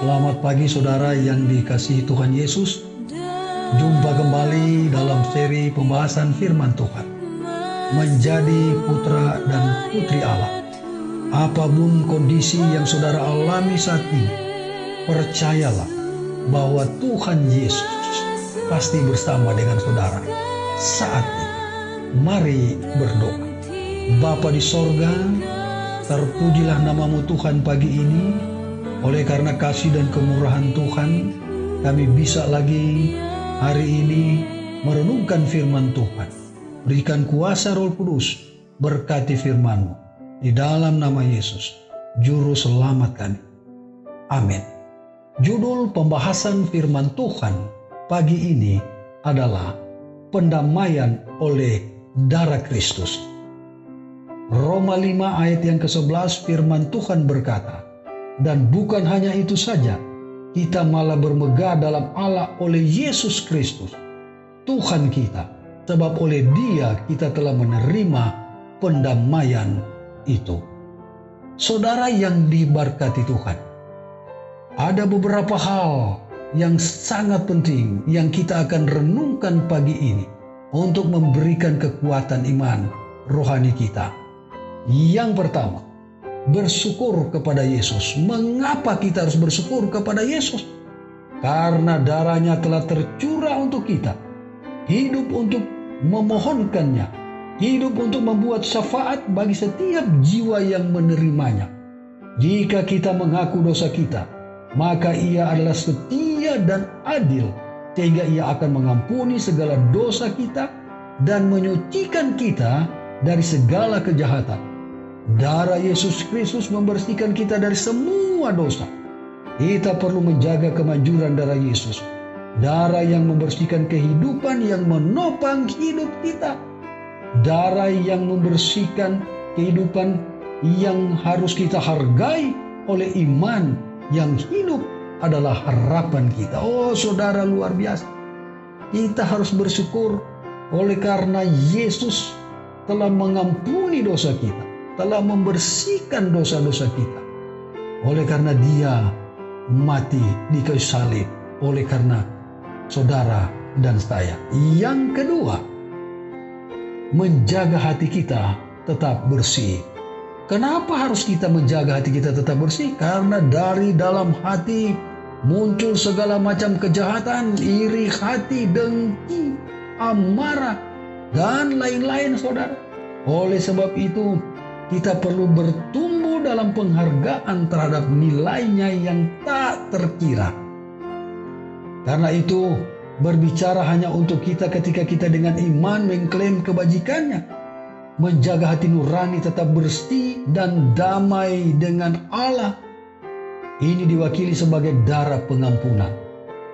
Selamat pagi saudara yang dikasihi Tuhan Yesus. Jumpa kembali dalam seri pembahasan firman Tuhan. Menjadi putra dan putri Allah. Apapun kondisi yang saudara alami saat ini, percayalah bahwa Tuhan Yesus pasti bersama dengan saudara saat ini. Mari berdoa. Bapa di sorga, terpujilah namamu Tuhan pagi ini. Oleh karena kasih dan kemurahan Tuhan, kami bisa lagi hari ini merenungkan firman Tuhan. Berikan kuasa Roh Kudus, berkati firman-Mu. Di dalam nama Yesus, Juru Selamat kami. Amin. Judul pembahasan firman Tuhan pagi ini adalah pendamaian oleh darah Kristus. Roma 5 ayat yang ke-11 firman Tuhan berkata, dan bukan hanya itu saja, kita malah bermegah dalam Allah oleh Yesus Kristus, Tuhan kita, sebab oleh Dia kita telah menerima pendamaian itu. Saudara yang diberkati Tuhan, ada beberapa hal yang sangat penting yang kita akan renungkan pagi ini untuk memberikan kekuatan iman rohani kita. Yang pertama, bersyukur kepada Yesus. Mengapa kita harus bersyukur kepada Yesus? Karena darahnya telah tercurah untuk kita. Hidup untuk memohonkannya. Hidup untuk membuat syafaat bagi setiap jiwa yang menerimanya. Jika kita mengaku dosa kita, maka Ia adalah setia dan adil, sehingga Ia akan mengampuni segala dosa kita dan menyucikan kita dari segala kejahatan. Darah Yesus Kristus membersihkan kita dari semua dosa. Kita perlu menjaga kemanjuran darah Yesus. Darah yang membersihkan kehidupan yang menopang hidup kita. Darah yang membersihkan kehidupan yang harus kita hargai oleh iman yang hidup adalah harapan kita. Oh saudara, luar biasa. Kita harus bersyukur oleh karena Yesus telah mengampuni dosa kita, telah membersihkan dosa-dosa kita. Oleh karena Dia mati di kayu salib, oleh karena saudara dan saya. Yang kedua, menjaga hati kita tetap bersih. Kenapa harus kita menjaga hati kita tetap bersih? Karena dari dalam hati muncul segala macam kejahatan, iri hati, dengki, amarah, dan lain-lain saudara. Oleh sebab itu, kita perlu bertumbuh dalam penghargaan terhadap nilainya yang tak terkira. Karena itu, berbicara hanya untuk kita ketika kita dengan iman mengklaim kebajikannya. Menjaga hati nurani tetap bersih dan damai dengan Allah. Ini diwakili sebagai darah pengampunan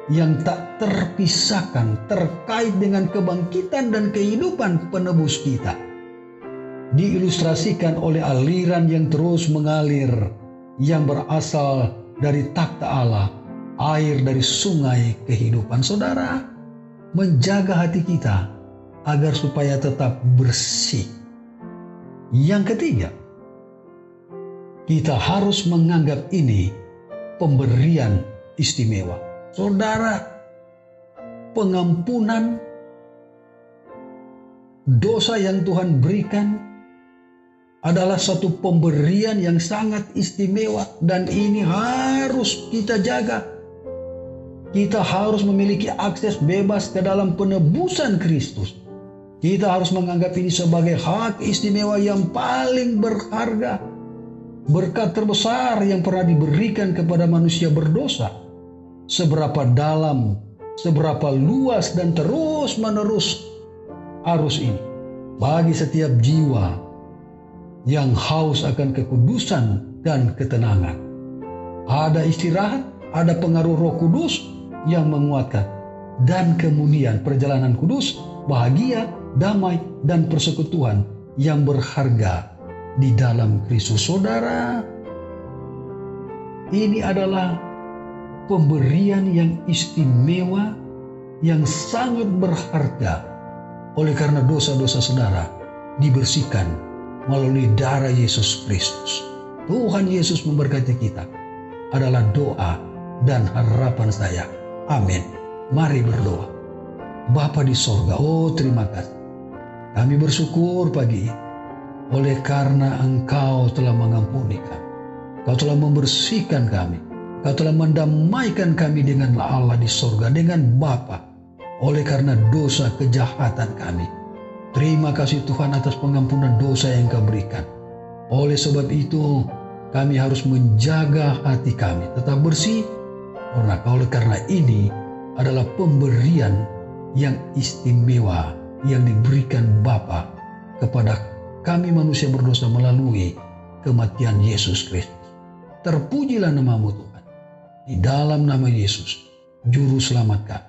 yang tak terpisahkan terkait dengan kebangkitan dan kehidupan penebus kita. Diilustrasikan oleh aliran yang terus mengalir yang berasal dari takhta Allah, air dari sungai kehidupan. Saudara, menjaga hati kita agar supaya tetap bersih. Yang ketiga, kita harus menganggap ini pemberian istimewa. Saudara, pengampunan dosa yang Tuhan berikan adalah satu pemberian yang sangat istimewa, dan ini harus kita jaga. Kita harus memiliki akses bebas ke dalam penebusan Kristus. Kita harus menganggap ini sebagai hak istimewa yang paling berharga. Berkat terbesar yang pernah diberikan kepada manusia berdosa. Seberapa dalam, seberapa luas dan terus menerus arus ini bagi setiap jiwa yang haus akan kekudusan dan ketenangan. Ada istirahat, ada pengaruh Roh Kudus yang menguatkan, dan kemudian perjalanan kudus, bahagia, damai, dan persekutuan yang berharga di dalam Kristus. Saudara, ini adalah pemberian yang istimewa, yang sangat berharga. Oleh karena dosa-dosa saudara dibersihkan melalui darah Yesus Kristus. Tuhan Yesus memberkati kita adalah doa dan harapan saya. Amin. Mari berdoa. Bapa di sorga, terima kasih. Kami bersyukur pagi ini oleh karena Engkau telah mengampuni kami. Engkau telah membersihkan kami. Engkau telah mendamaikan kami dengan Allah di sorga, dengan Bapa, oleh karena dosa kejahatan kami. Terima kasih Tuhan atas pengampunan dosa yang Engkau berikan. Oleh sebab itu, kami harus menjaga hati kami tetap bersih, karena ini adalah pemberian yang istimewa yang diberikan Bapa kepada kami manusia berdosa melalui kematian Yesus Kristus. Terpujilah nama-Mu Tuhan. Di dalam nama Yesus, Juru Selamat kami,